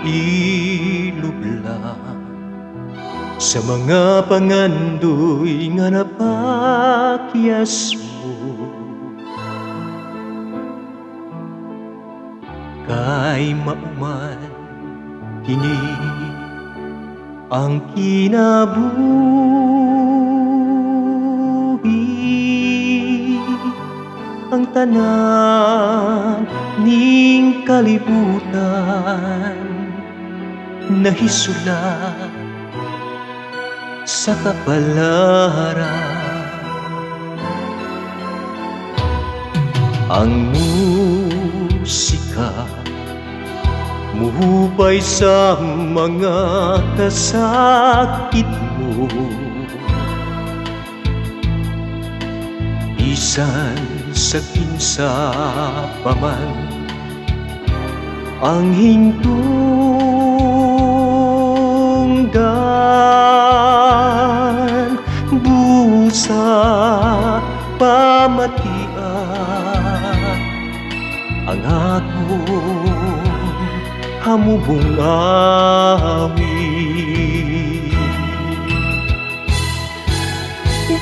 ilubla sa mga pangandoy nga napakyas mo. Kay mauman kini ang kinabuhi, ang tanan ning kalibutan nahisulat sa kapalaran. Ang musika muhubay sa mga kasakit mo, bisan sa kinsa pa man ang hingtungdan. Busa pamatian ang akong hamubong awit.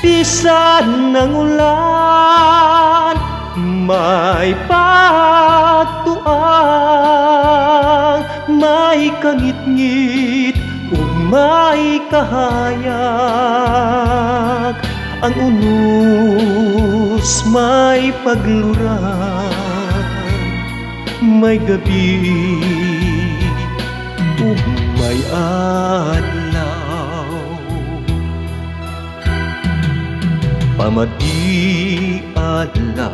Bisan ng ulan may pagtuang, may kangit-ngit o may kahayag. Ang unos may paglurang, may gabi o may adlaw. Pamadi-adla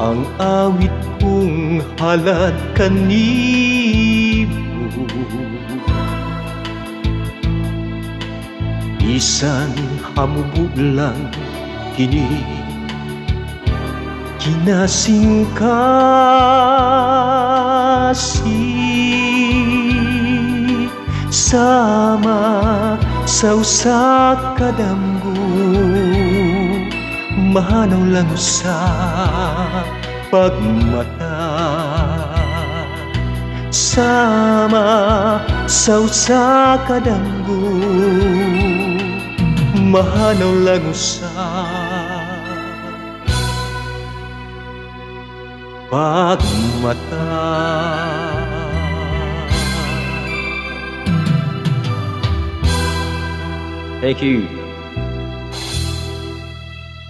ang awit kong halad kanimo, bisan hamubuglang kini kinasingkasi sama sa usa ka damgo. Mahanaw lang sa pagmata, sama sa usa ka damgo. Mahanaw lang sa pagmata. Thank you.